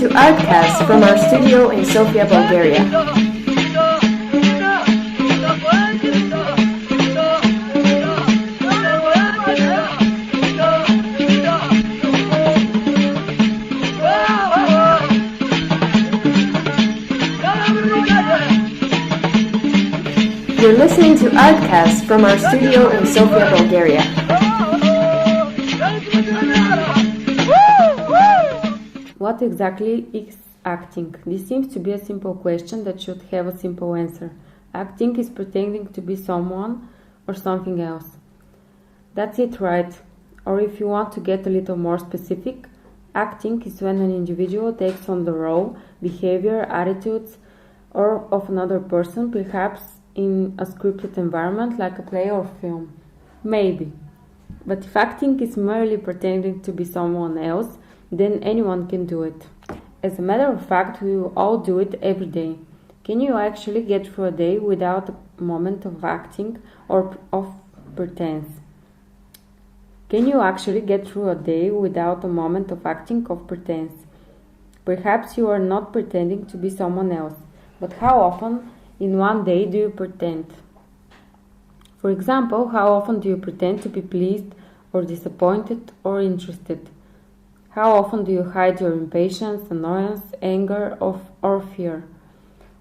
to ARTCAST from our studio in Sofia, Bulgaria. You're listening to ARTCAST from our studio in Sofia, Bulgaria. What exactly is acting? This seems to be a simple question that should have a simple answer. Acting is pretending to be someone or something else. That's it, right? Or if you want to get a little more specific, acting is when an individual takes on the role, behavior, attitudes, or of another person, perhaps in a scripted environment like a play or film. Maybe. But if acting is merely pretending to be someone else, then anyone can do it. As a matter of fact, we all do it every day. Can you actually get through a day without a moment of acting or of pretense? Can you actually get through a day without a moment of acting of pretense? Perhaps you are not pretending to be someone else, but how often in one day do you pretend? For example, how often do you pretend to be pleased or disappointed or interested? How often do you hide your impatience, annoyance, anger, or fear?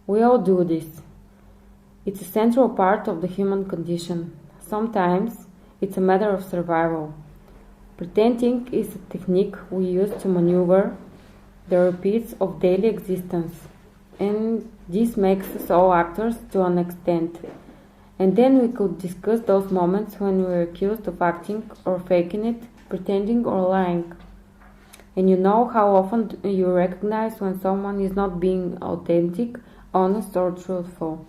We all do this. It's a central part of the human condition. Sometimes it's a matter of survival. Pretending is a technique we use to maneuver the repeats of daily existence, and this makes us all actors to an extent. And then we could discuss those moments when we're accused of acting or faking it, pretending or lying. And you know how often you recognize when someone is not being authentic, honest, or truthful.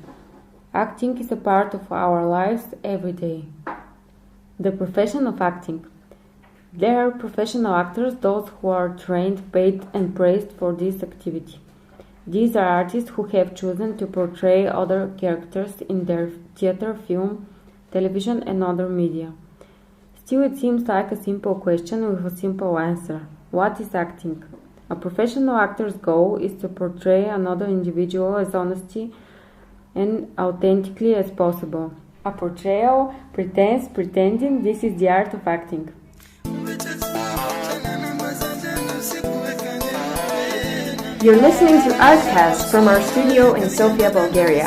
Acting is a part of our lives every day. The profession of acting. There are professional actors, those who are trained, paid, and praised for this activity. These are artists who have chosen to portray other characters in their theater, film, television, and other media. Still, it seems like a simple question with a simple answer. What is acting? A professional actor's goal is to portray another individual as honestly and authentically as possible. A portrayal, pretense, pretending, this is the art of acting. You're listening to ARTCAST from our studio in Sofia, Bulgaria.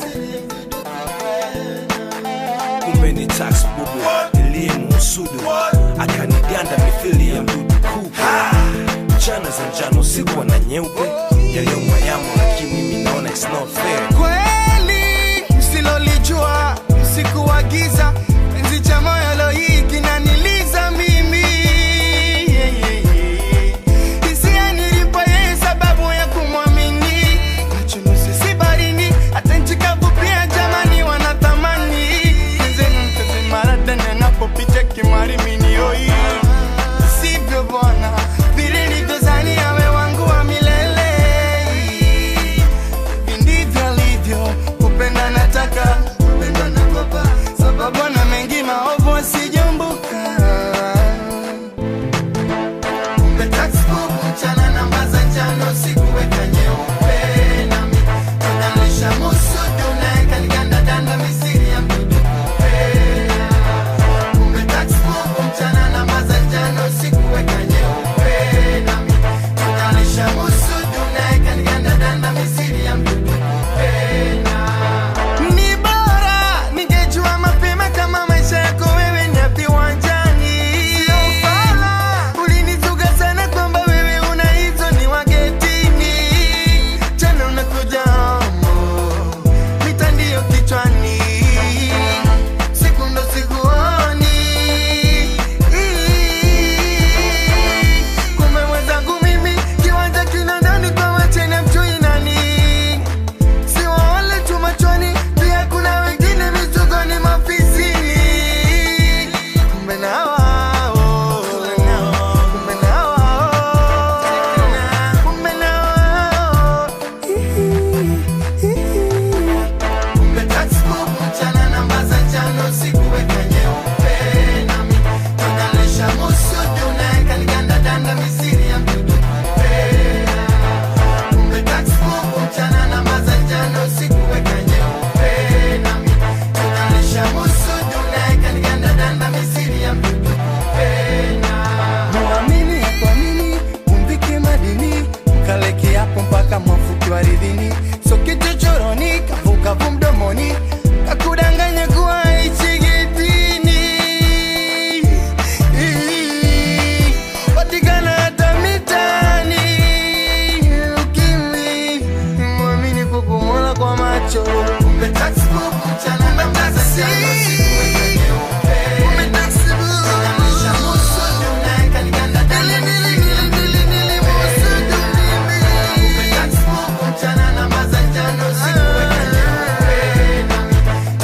Kweli msilolijua usiku wa giza, enzi cha moyo lo hii kinaniliza mimi. Hisia nilipa yeye sababu ya kumwamini, machozi si barini, hata nchi kavu pia jamani wanatamani. Mtezi mara tena napopita kimwari mini oi. Sivyo bwana, vile nilivyozani awe wangu wa milele. Ndivyo alivyo, kupenda nataka, kupenda nakopa, sababu na mengi maovu asijumbuka. Kumbe taxi kubu mchana namba za njano sikuweka nyeupe. Nami tunalisha musudu naeka niganda danda misiri ya mdudu kupe. Kumbe taxi kubu mchana namba za njano sikuweka nyeupe. Nami tunalisha musudu naeka niganda danda misiri ya mdudu kupe. Ni bora ningejua mapema kama maisha yako wewe ni ya viwanjani. Sio ufala, ulinizuga sana kwamba wewe una hizo ni wagetini. Jana unakuja homo, mitandio kichwani, siku ndo sikuoni. Kumbe mwenzangu mimi, kiwanja kina ndani kwa wachene mchui nani. kama mfuki wa ridhini, so kitu choroni kavuka mdomoni, kakudanganya kuwa hichi gitini. Watikana hata mitani, ukimwi mwamini kukumula kwa macho. Kumbe textbook mchana na mtaza jano siku weka nyeupe. Kumbe textbook unganisha musu dunaeka liganda dali nili musu dunimi. Kumbe textbook mchana na mtaza jano siku weka nyeupe.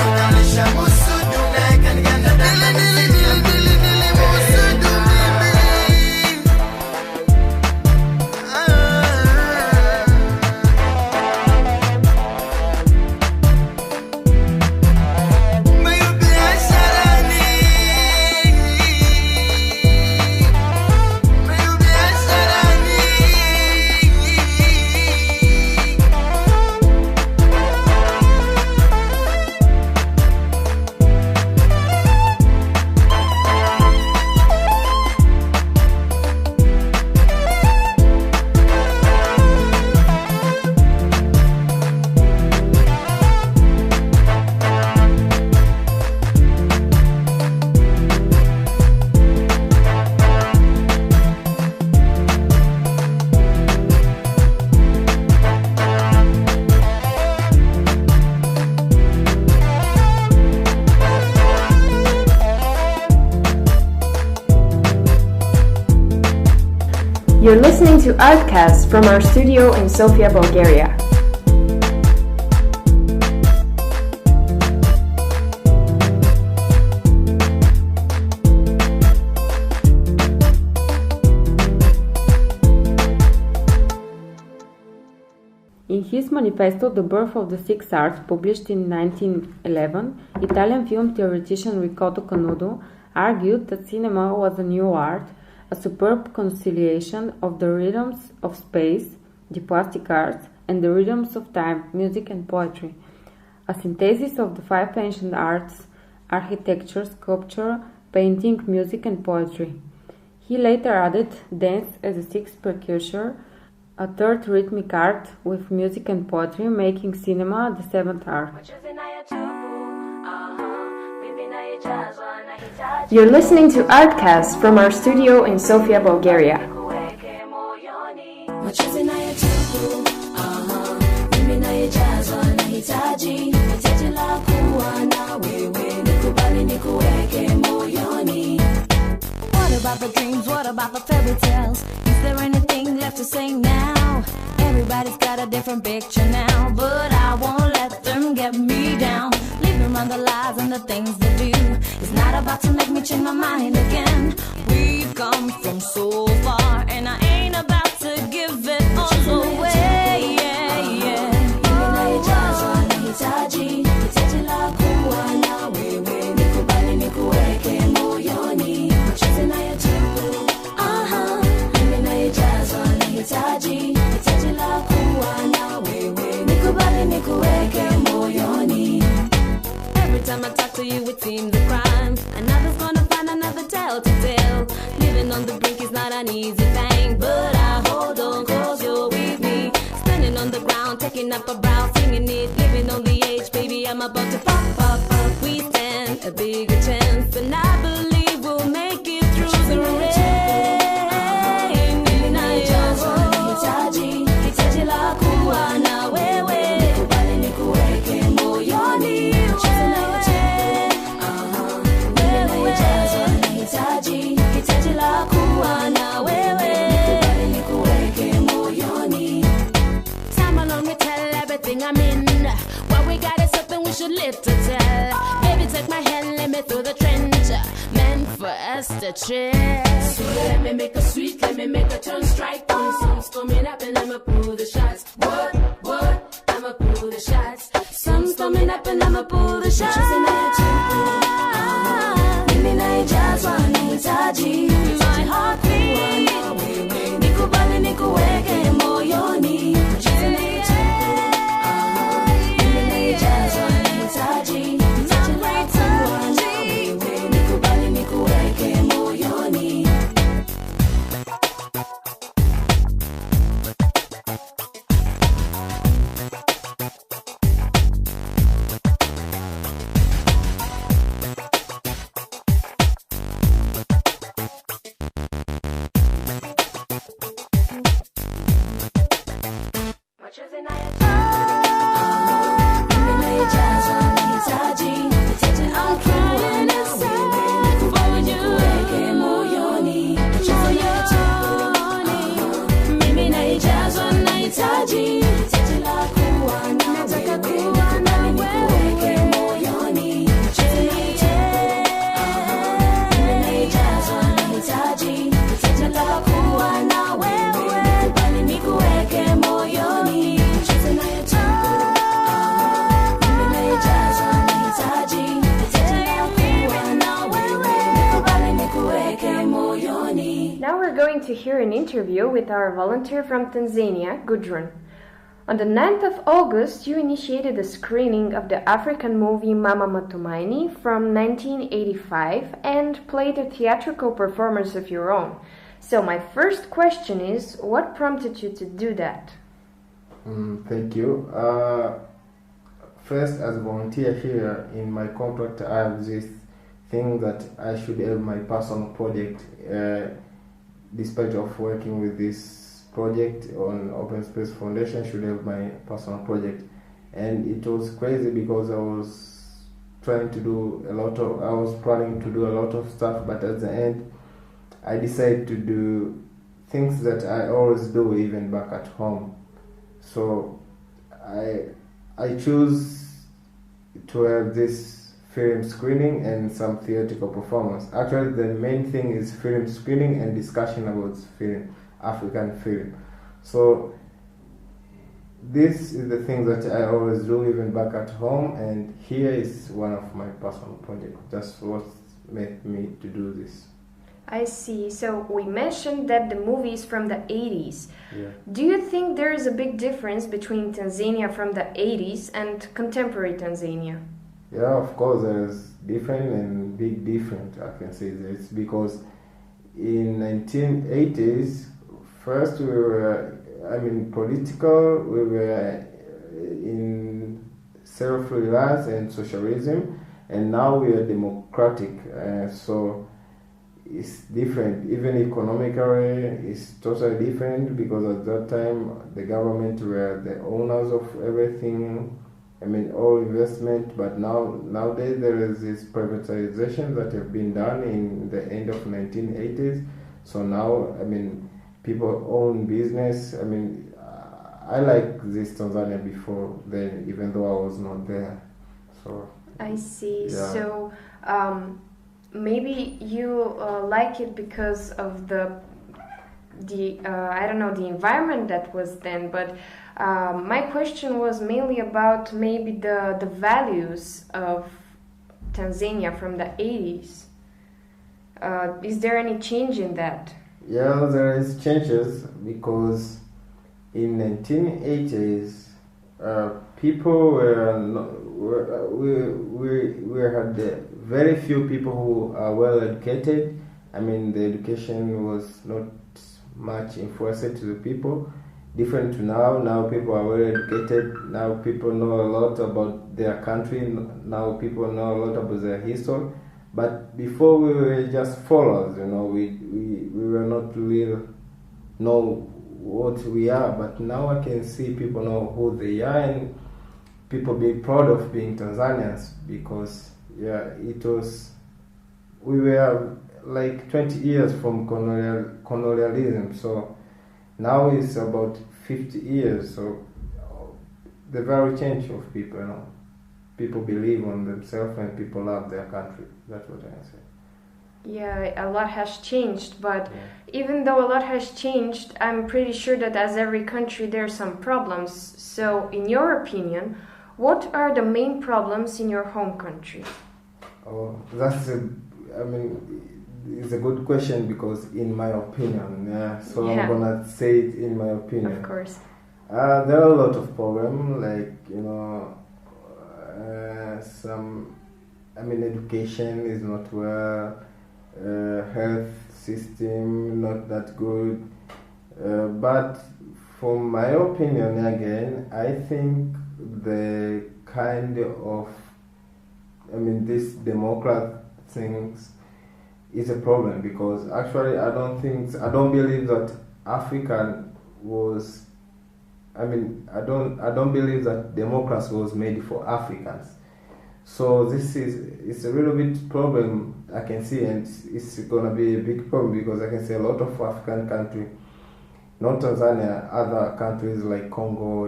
Unganisha musu dunaeka liganda dali nili musu dunimi. You're listening to ARTCAST from our studio in Sofia, Bulgaria. In his manifesto The Birth of the Six Arts, published in 1911, Italian film theoretician Riccardo Canudo argued that cinema was a new art, a superb conciliation of the rhythms of space, the plastic arts, and the rhythms of time, music and poetry, a synthesis of the five ancient arts, architecture, sculpture, painting, music and poetry. He later added dance as a sixth precursor, a third rhythmic art with music and poetry, making cinema the seventh art. You're listening to ARTCAST from our studio in Sofia, Bulgaria. What about the dreams? What about the fairy tales? Is there anything left to say now? Everybody's got a different picture now, but I won't let them get me down. Living around the lies and the things they do is not about to make me change my mind again. We've come from so far, and I ain't about to give it all away. Every time I talk to you, it seems a crime. Another's gonna find another tale to tell. Living on the brink is not an easy thing, but I hold on cause you're with me. Standing on the ground, taking up a brow, singing it, living on the edge, baby, I'm about to pop, pop, pop. We stand a bigger chance, and I believe we'll make it through the rain. I'm in. What we got is something we should live to tell. Baby, take my hand, let me through the trench. Meant for us to chill. So let me make a sweet, let me make a turn strike. When sun's coming up and I'ma pull the shots. What? I'ma pull the shots. Sun's coming up and I'ma pull the shots. My heart beats. Nikubali nikuweke moyoni. Now we're going to hear an interview with our volunteer from Tanzania, Gudrun. On the 9th of August, you initiated a screening of the African movie Mama Matumaini from 1985 and played a theatrical performance of your own. So my first question is, what prompted you to do that? Thank you. First, as a volunteer here, in my contract I have this thing that I should have my personal project, despite of working with this project on Open Space Foundation, should have my personal project. And it was crazy because I was planning to do a lot of stuff, but at the end I decided to do things that I always do even back at home. So I choose to have this film screening and some theatrical performance. Actually, the main thing is film screening and discussion about film, African film. So this is the thing that I always do even back at home, and here is one of my personal projects. That's what made me to do this. I see. So we mentioned that the movie is from the 80s. Yeah. Do you think there is a big difference between Tanzania from the 80s and contemporary Tanzania? Yeah, of course, there's different and big difference, I can say this, because in 1980s, first we were, political, we were in self-reliance and socialism, and now we are democratic, so it's different. Even economically, it's totally different, because at that time, the government were the owners of everything, all investment, but nowadays there is this privatization that have been done in the end of 1980s. So now, people own business. I like this Tanzania before then, even though I was not there. So I see. Yeah. So maybe you like it because of the environment that was then, but my question was mainly about maybe the values of Tanzania from the 80s. Is there any change in that? Yeah, there is changes, because in 1980s people we had very few people who are well educated. The education was not much influenced to the people. Different to now. Now people are well educated. Now people know a lot about their country. Now people know a lot about their history. But before we were just followers, we were not really know what we are. But now I can see people know who they are, and people be proud of being Tanzanians, because we were like 20 years from colonialism. So now it's about 50 years, so the very change of people, people believe on themselves and people love their country. That's what I say. Yeah, a lot has changed, but even though a lot has changed, I'm pretty sure that as every country there are some problems. So in your opinion, what are the main problems in your home country? Oh, it's a good question, because in my opinion, I'm gonna say it in my opinion. Of course. There are a lot of problems, like education is not well, health system not that good, but from my opinion again, I think the kind of this democrat things is a problem, because actually I don't believe that Africa was I mean, I don't believe that democracy was made for Africans. So it's a little bit problem I can see, and it's gonna be a big problem because I can see a lot of African countries, not Tanzania, other countries like Congo,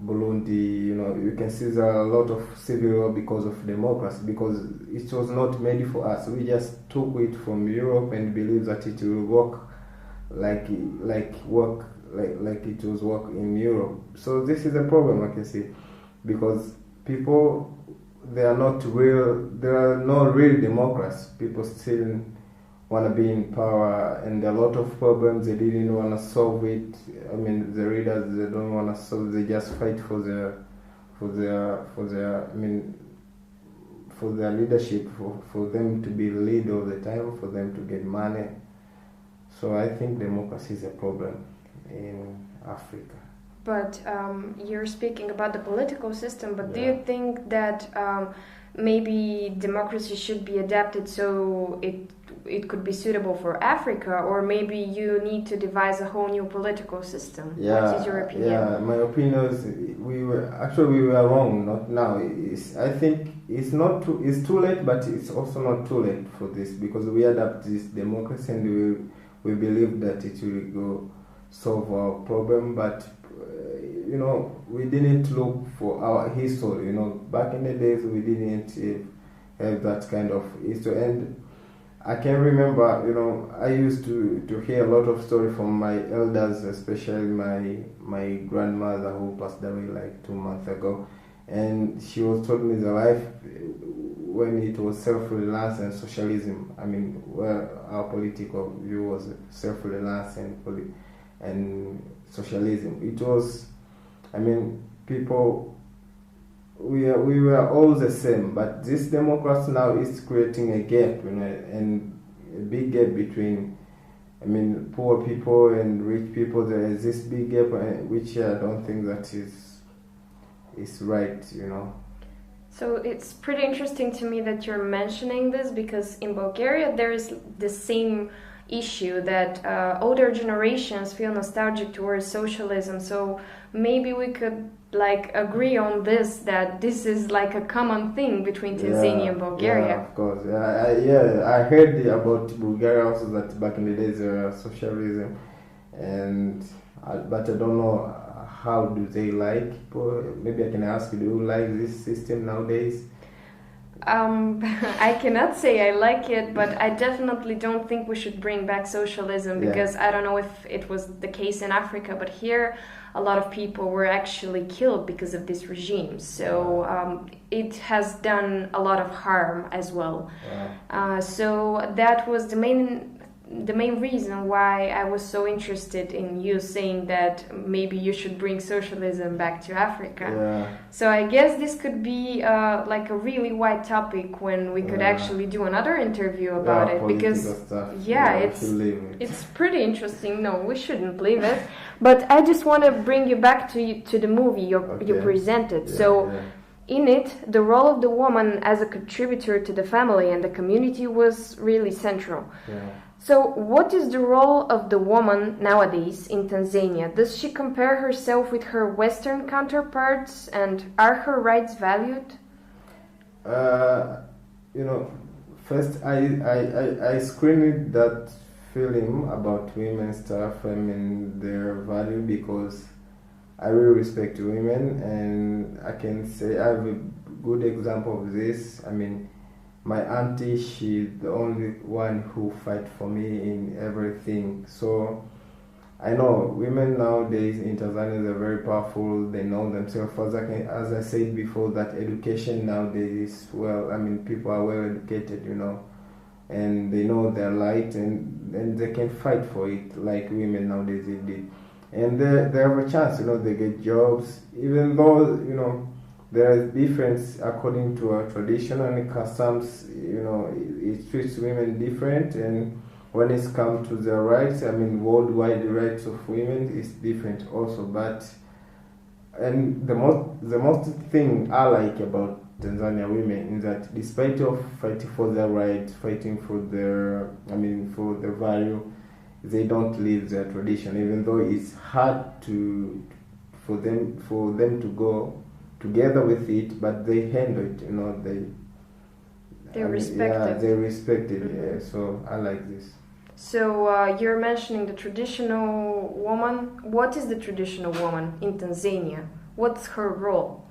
Burundi, you can see there are a lot of civil war because of democracy, because it was not made for us. We just took it from Europe and believe that it will work like it was work in Europe. So this is a problem I can see, because people, there are no real democrats. People still want to be in power, and a lot of problems they didn't want to solve it. I mean, the leaders, they don't want to solve. They just fight for their leadership, for them to be lead all the time, for them to get money. So I think democracy is a problem in Africa. But you're speaking about the political system, but do Yeah. you think that maybe democracy should be adapted so it could be suitable for Africa, or maybe you need to devise a whole new political system? What is your opinion? Yeah, my opinion is we were wrong. Not now. I think it's too late, but it's also not too late for this, because we adapt this democracy and we believe that it will go solve our problem. But we didn't look for our history. Back in the days we didn't have that kind of history. And I can remember, I used to hear a lot of stories from my elders, especially my grandmother, who passed away like 2 months ago, and she was told me the life when it was self-reliance and socialism. I mean, where our political view was self-reliance and socialism. It was, I mean, people, we were all the same, but this democracy now is creating a gap, and a big gap between, I mean, poor people and rich people. There is this big gap, which I don't think that is right, So it's pretty interesting to me that you're mentioning this, because in Bulgaria there is the same issue that older generations feel nostalgic towards socialism. So maybe we could agree on this, that this is like a common thing between Tanzania and Bulgaria. Yeah, of course. I heard about Bulgaria also, that back in the days there was socialism, but I don't know how do they like. Maybe I can ask you, do you like this system nowadays? I cannot say I like it, but I definitely don't think we should bring back socialism, because I don't know if it was the case in Africa, but here a lot of people were actually killed because of this regime. So it has done a lot of harm as well. So that was the main reason why I was so interested in you saying that maybe you should bring socialism back to Africa. Yeah. So I guess this could be like a really wide topic when we could actually do another interview about it, because it's pretty interesting. No, we shouldn't leave it. But I just want to bring you back to the movie you presented. In it, the role of the woman as a contributor to the family and the community was really central. So what is the role of the woman nowadays in Tanzania? Does she compare herself with her Western counterparts, and are her rights valued? First I screened that film about women stuff, I mean, their value, because I really respect women, and I can say I have a good example of this. I mean, my auntie, she's the only one who fight for me in everything. So I know women nowadays in Tanzania, they're very powerful. They know themselves. As I said before, that education nowadays is people are well educated, and they know their right, and they can fight for it like women nowadays they did. And they have a chance, they get jobs, even though, there is difference according to our tradition and customs. It treats women different, and when it's come to their rights, worldwide rights of women is different also. And the most thing I like about Tanzania women is that despite of fighting for their rights, fighting for their value, they don't leave their tradition, even though it's hard for them to go together with it, but they handle it, They respect yeah, it. they respect it. Yeah, so I like this. So you're mentioning the traditional woman. What is the traditional woman in Tanzania? What's her role?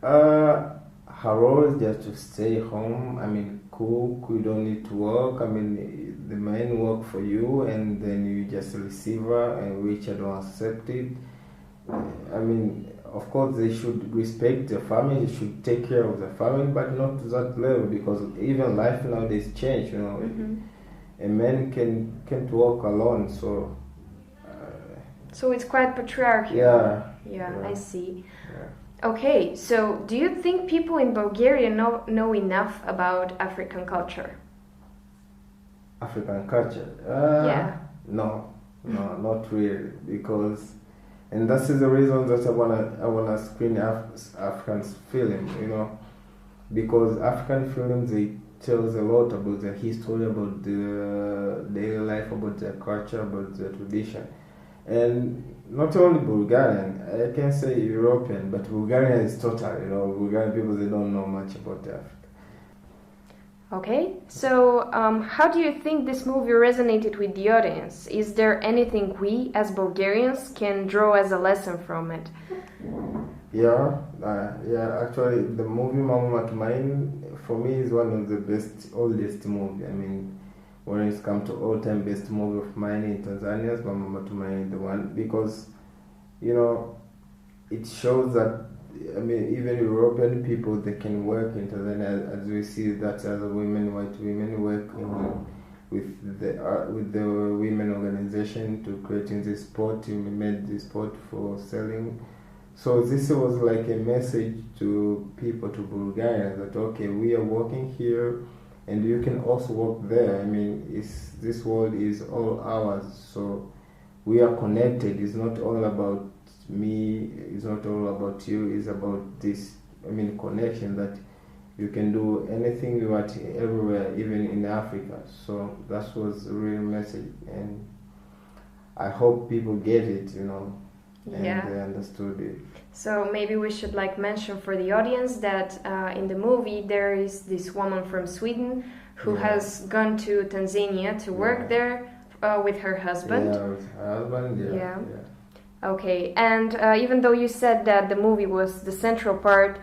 Her role is just to stay home. I mean, cook. You don't need to work. I mean, the men work for you, and then you just receive her, and which I don't accept it. I mean, of course, they should respect the family. They should take care of the family, but not to that level, because even life nowadays change. A man can't walk alone. So it's quite patriarchal. Yeah. I see. Yeah. Okay, so do you think people in Bulgaria know enough about African culture? African culture? Yeah. No, not really, because, and that's the reason that I wanna screen African film, because African films, they tells a lot about their history, about the daily life, about their culture, about their tradition. And not only Bulgarian, I can say European, but Bulgarian is total, Bulgarian people, they don't know much about Africa. Okay, so how do you think this movie resonated with the audience? Is there anything we, as Bulgarians, can draw as a lesson from it? Yeah, actually, the movie Mama Matumaini, for me, is one of the best, oldest movie. I mean, when it's come to all-time best movie of mine in Tanzania, is Mama Matumaini, the one, because, it shows that, I mean, even European people, they can work in Tanzania, as we see that other women, white women, work with the women organization to creating this sport. We made this sport for selling. So this was like a message to people, to Bulgaria, that okay, we are working here, and you can also work there. I mean, this world is all ours, so we are connected. It's not all about me, it's not all about you, it's about this, connection, that you can do anything you want everywhere, even in Africa. So that was the real message, and I hope people get it, and they understood it. So maybe we should mention for the audience that in the movie there is this woman from Sweden who has gone to Tanzania to work there with her husband. Yeah, with her husband, yeah. Okay, and even though you said that the movie was the central part,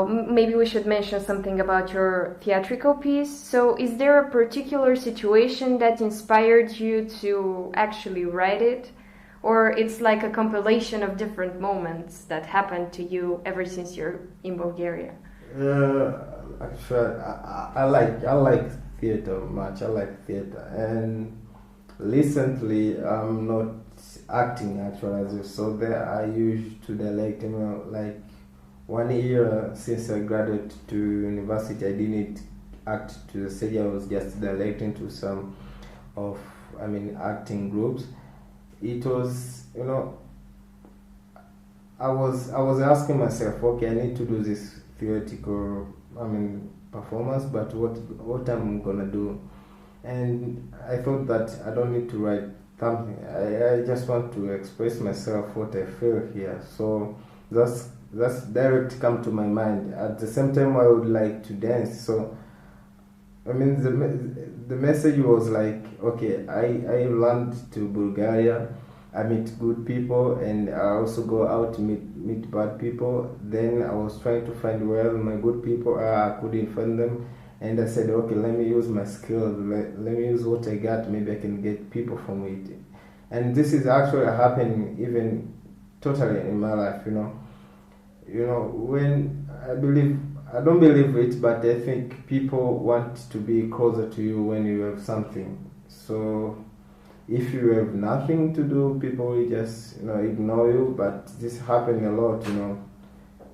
maybe we should mention something about your theatrical piece. So is there a particular situation that inspired you to actually write it? Or it's like a compilation of different moments that happened to you ever since you're in Bulgaria? Actually, I like theater much. I like theater, and recently I'm not acting actually, as you saw there. I used to direct, like 1 year since I graduated to university. I didn't act to the stage. I was just directing to some of acting groups. It was, I was asking myself, okay, I need to do this theoretical, performance, but what I'm gonna do? And I thought that I don't need to write something. I just want to express myself, what I feel here. So that's direct come to my mind. At the same time, I would like to dance. So the message was like, okay, I learned to Bulgaria, I meet good people, and I also go out to meet bad people. Then I was trying to find where my good people are. I couldn't find them, and I said, okay, let me use my skills, let me use what I got, maybe I can get people from it. And this is actually happening even totally in my life, when I don't believe it, but I think people want to be closer to you when you have something. So if you have nothing to do, people will just ignore you. But this happens a lot.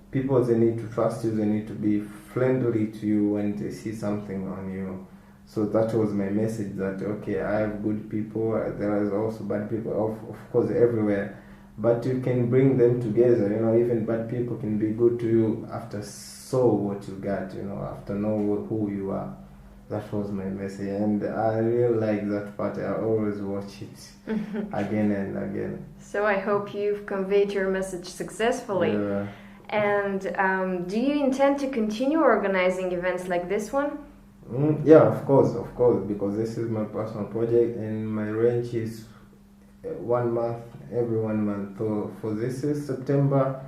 People, they need to trust you. They need to be friendly to you when they see something on you. So that was my message. That okay, I have good people. There is also bad people, of course, everywhere. But you can bring them together. Even bad people can be good to you after saw what you got, after know who you are. That was my message, and I really like that part. I always watch it again and again. So I hope you've conveyed your message successfully. Yeah. And do you intend to continue organizing events like this one? Yeah, of course, because this is my personal project, and my range is 1 month, every 1 month. So for this is September.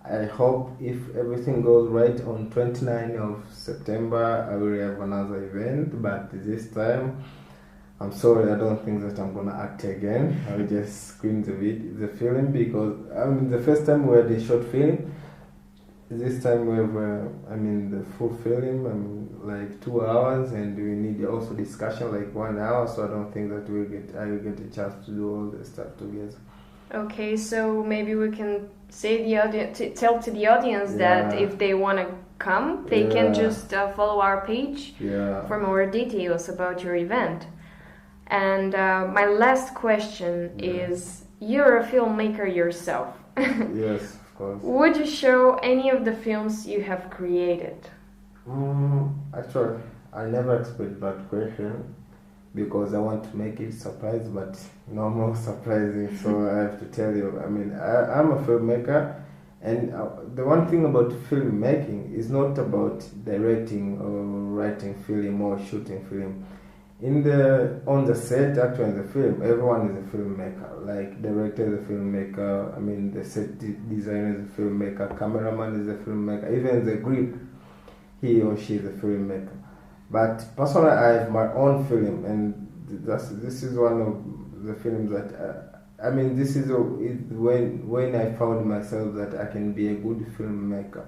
I hope if everything goes right on 29th of September, I will have another event. But this time, I'm sorry, I don't think that I'm gonna act again. I will just screen the film, because the first time we had a short film. This time we have the full film. Like 2 hours, and we need also discussion like 1 hour. So I don't think that I will get a chance to do all the stuff together. Okay, so maybe we can say tell to the audience that if they want to come, they can just follow our page for more details about your event. And my last question is, you're a filmmaker yourself. Yes, of course. Would you show any of the films you have created? Actually, I never expect that question, because I want to make it surprise, but no more surprising. So I have to tell you, I'm a filmmaker, and the one thing about filmmaking is not about directing or writing film or shooting film. On the set, actually in the film, everyone is a filmmaker. Like director is a filmmaker, the set designer is a filmmaker, cameraman is a filmmaker, even the grip, he or she is a filmmaker. But personally, I have my own film, and this is one of the films that this is when I found myself that I can be a good filmmaker,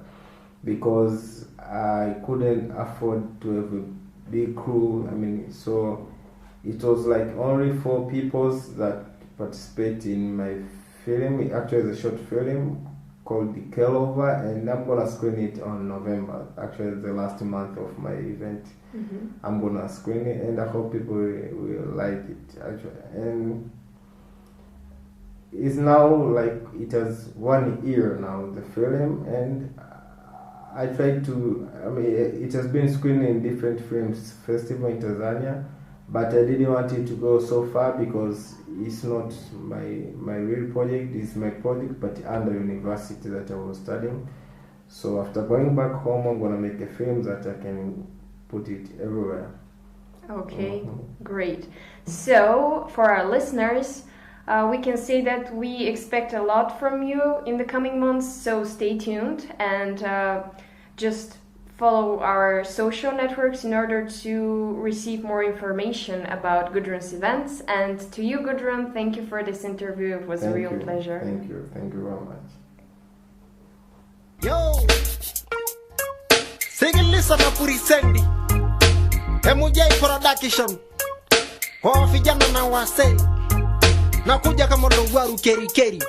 because I couldn't afford to have a big crew. So it was like only 4 people that participate in my film. Actually, it's a short film called The Kellover, and I'm gonna screen it on November. Actually, the last month of my event. I'm gonna screen it, and I hope people will like it. Actually, and it's now like it has 1 year now, the film, and I tried to. It has been screened in different films festival in Tanzania, but I didn't want it to go so far, because it's not my real project. It's my project, but under university that I was studying. So after going back home, I'm gonna make a film that I can put it everywhere. Okay, great. So for our listeners, we can say that we expect a lot from you in the coming months. So stay tuned and just follow our social networks in order to receive more information about Gudrun's events. And to you, Gudrun, thank you for this interview. It was a real pleasure. Thank you very much. Yo, sikiliza na purisendi MJ Production kwa vijana na wase na kuja kama ndowaru keri.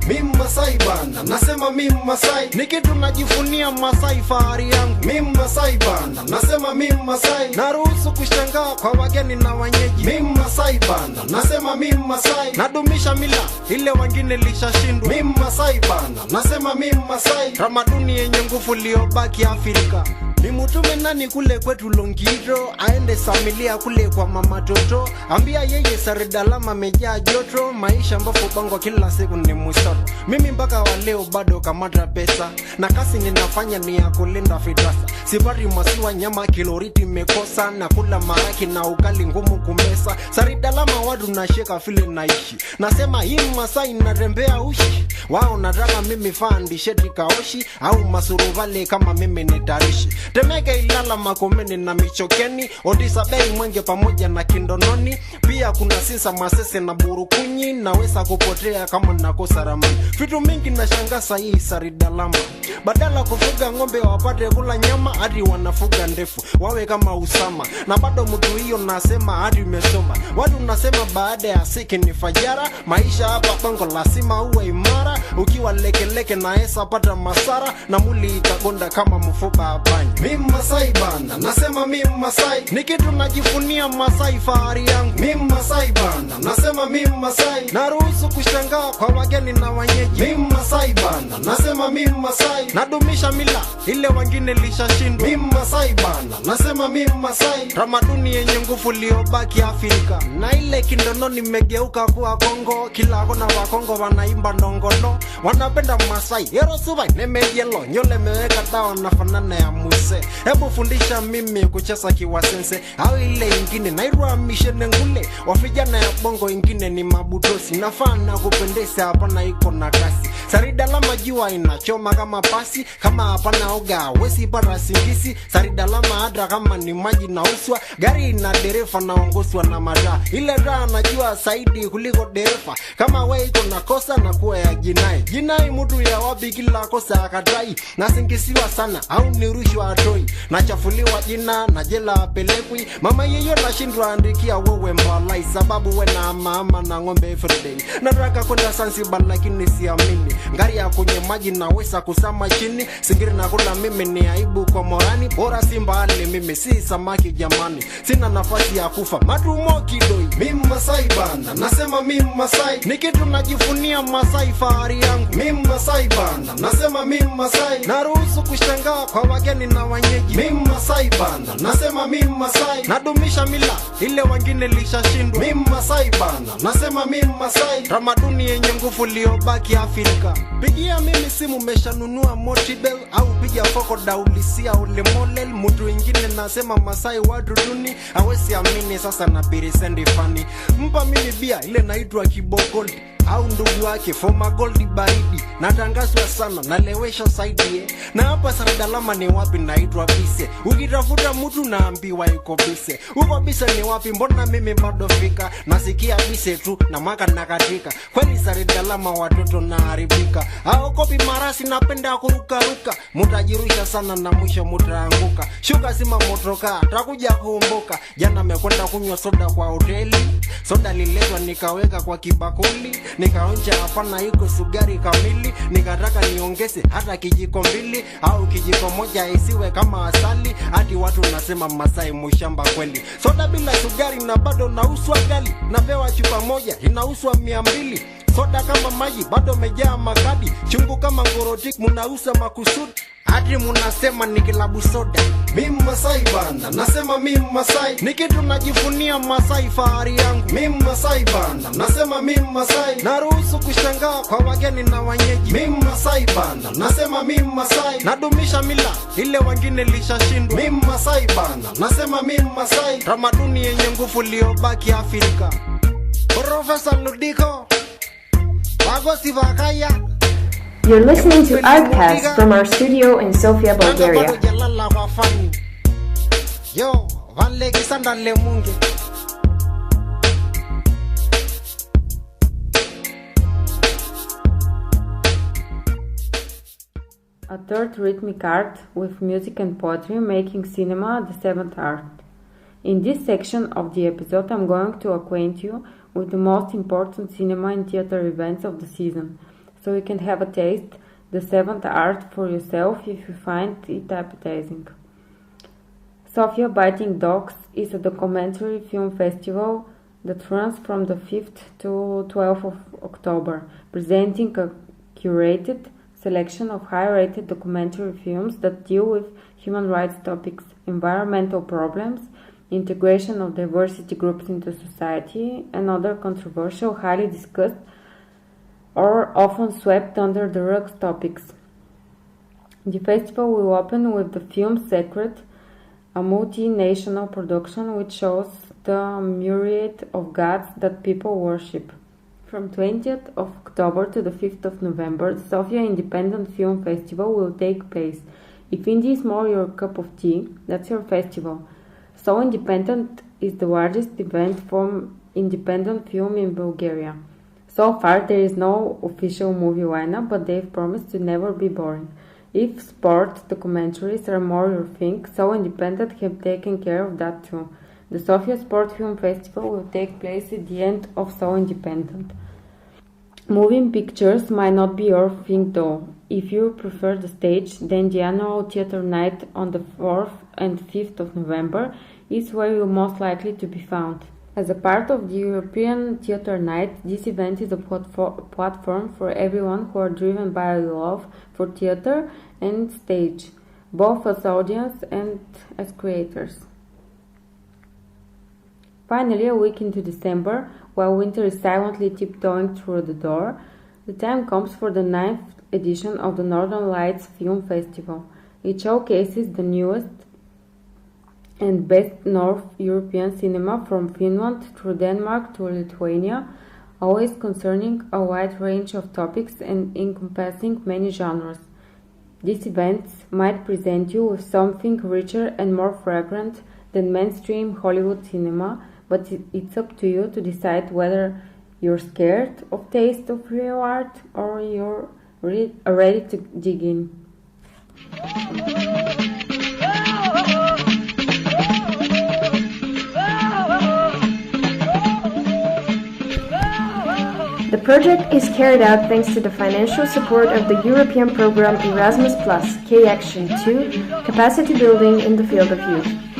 Mimi Masai bana, nasema mimi Masai. Ni kitu najivunia Masai, fahari yangu. Mimi Masai bana, nasema mimi Masai. Naruhusu kushangaa kwa wageni na wenyeji. Mimi Masai bana, nasema mimi Masai. Nadumisha mila ile wengine lishashindwa. Mimi Masai bana, nasema mimi Masai. Tamaduni yenye nguvu iliyobaki Afrika. Nimutume nani kule kwetu Longiro, aende familia kule kwa mama Toto. Ambia yeye Saridalama mejaa joto, maisha ambapo bango kila siku ni musoro. Mimi mpaka wa leo bado kamata pesa, na kasi ninafanya ni ya kulinda fitasa. Sipari masiwa nyama kiloriti mekosa, na kula maraki na ugali ngumu kumesa. Saridalama wadu na sheka file naishi, nasema hii Masai narembea ushi. Wao nataka mimi fandi sheti kaoshi, au masuruvale kama mimi nitarishi. Temeke Ilala Makomeni na Michokeni, Odisa Bei Mwenge pamoja na Kindononi. Pia kuna Sisa Masese na Burukunyi, naweza kupotea kama nakosa ramani. Vitu mingi na shangasa hii Saridalama. Badala kufuga ngombe wapate kula nyama, hadi wanafuga ndefu wawe kama Usama. Na bado mtu hiyo nasema hadi umesoma. Watu nasema baada ya siki ni fajara, maisha hapa Bongo lazima uwe imara. msara, ukiwa lekeleke na esa pata masara, na muli itagonda kama mfupa abani. Mimi Masai banda, nasema mimi Masai, ni kitu najifunia Masai fahari yangu. Mimi Masai banda, nasema mimi Masai, naruhusu kushangaa kwa wageni na wenyeji. Mimi Masai banda, nasema mimi Masai, nadumisha mila ile wengine lishashindwa. Mimi Masai banda, nasema mimi Masai, tamaduni yenye nguvu iliyobaki Afrika, na ile kindono nimegeuka kuwa Kongo. Kila kona wa Kongo wanaimba ndongolo, wanapenda Masai. Hero subai nemeyelo, nyole meweka dawa na fanana ya muse. Hebu fundisha mimi kucheza kiwasense, au ile ingine nairua mishene ngule. Wafijana ya bongo ingine ni mabutosi, nafana kupendesa hapana iko na kasi. Sarida lama jiwa inachoma kama pasi, kama hapana oga wesi para singisi. Sarida lama adra kama ni maji na uswa, gari na derefa na ongoswa na mada. Ile raha najua saidi kuliko derefa, kama we iko na kosa na kuwa ya jinai. Jinai mutu ya wabi kila kosa akadai, na singisiwa sana au nirushwa atoi. Na chafuliwa jina na jela apelekwi, mama yeyo na shindwa andikia wewe mbalai. Sababu we na mama na ngombe everyday. Nataka kwenda Zanzibar lakini siamini, ngari ya kwenye maji na wesa kusama chini. Singiri na kula mimi ni aibu kwa morani, bora simba ale mimi si samaki jamani. Sina nafasi ya kufa matumo kidoi. Mimi Masai banda, nasema mimi Masai, ni kitu najifunia Masai fahari yangu. Mimi Masai banda, nasema mimi Masai, naruhusu kushangaa kwa wageni na wenyeji. Mimi Masai banda, nasema mimi Masai, nadumisha mila ile wengine lishashindwa. Mimi Masai banda, nasema mimi Masai, tamaduni yenye nguvu iliyobaki Afrika. Pigia mimi simu meshanunua Motibel, au piga foko daulisia ule molel. Mtu ingine nasema Masai watu duni, hawezi amini sasa na birisendi fani. Mpa mimi bia ile naitwa Kibogoli, au ndugu wake Foma Gold baridi. Natangazwa sana nalewesha saidi, na hapa Saradalama ni wapi naitwa Bise. Ukitafuta mtu naambiwa yuko Bise. Uko Bise ni wapi, mbona mimi bado fika? Nasikia Bise tu na maka nakatika. Kweli Saradalama watoto na haribika. Hao kopi marasi napenda kuruka. Mutajirusha sana na mwisho mutaanguka. Shuka sima motoka, takuja kuumbuka. Jana mekwenda kunywa soda kwa hoteli. Soda liletwa nikaweka kwa kibakuli, nikaonja hapana iko sugari kamili. Nikataka niongeze hata kijiko mbili, au kijiko moja isiwe kama asali. Hadi watu nasema Masai mushamba kweli. Soda bila sugari na bado nauswa gali, napewa chupa moja inauswa 200. Soda kama maji bado mejaa makadi, chungu kama ngorotik munausa makusudi. Hadi munasema ni kilabu soda. Mimi Masai banda, nasema mimi Masai, ni kitu najifunia Masai fahari yangu. Mimi Masai banda, nasema mimi Masai, naruhusu kushangaa kwa wageni na wenyeji. Mimi Masai banda, nasema mimi Masai, nadumisha mila ile wengine lishashindwa. Mimi Masai banda, nasema mimi Masai, tamaduni yenye nguvu iliyobaki Afrika. Professor Ludiko Wagosi Vakaya. You're listening to ARTCAST from our studio in Sofia, Bulgaria. Yo, a third rhythmic art with music and poetry, making cinema the seventh art. In this section of the episode, I'm going to acquaint you with the most important cinema and theater events of the season, so you can have a taste the seventh art for yourself if you find it appetizing. Sofia Biting Dogs is a documentary film festival that runs from the 5th to 12th of October, presenting a curated selection of high-rated documentary films that deal with human rights topics, environmental problems, integration of diversity groups into society, and other controversial, highly discussed, or often swept under the rug topics. The festival will open with the film Sacred, a multinational production which shows the myriad of gods that people worship. From 20th of October to the 5th of November, the Sofia Independent Film Festival will take place. If indie is more your cup of tea, that's your festival. So Independent is the largest event for independent film in Bulgaria. So far, there is no official movie lineup, but they've promised to never be boring. If sport documentaries are more your thing, So Independent have taken care of that too. The Sofia Sport Film Festival will take place at the end of So Independent. Moving pictures might not be your thing though. If you prefer the stage, then the annual theater night on the 4th and 5th of November is where you're most likely to be found. As a part of the European Theatre Night, this event is a platform for everyone who are driven by a love for theatre and stage, both as audience and as creators. Finally, a week into December, while winter is silently tiptoeing through the door, the time comes for the 9th edition of the Northern Lights Film Festival. It showcases the newest and best North European cinema from Finland through Denmark to Lithuania, always concerning a wide range of topics and encompassing many genres. These events might present you with something richer and more fragrant than mainstream Hollywood cinema, but it's up to you to decide whether you're scared of taste of real art or you're ready to dig in. The project is carried out thanks to the financial support of the European program Erasmus+, K-Action 2, Capacity Building in the Field of Youth.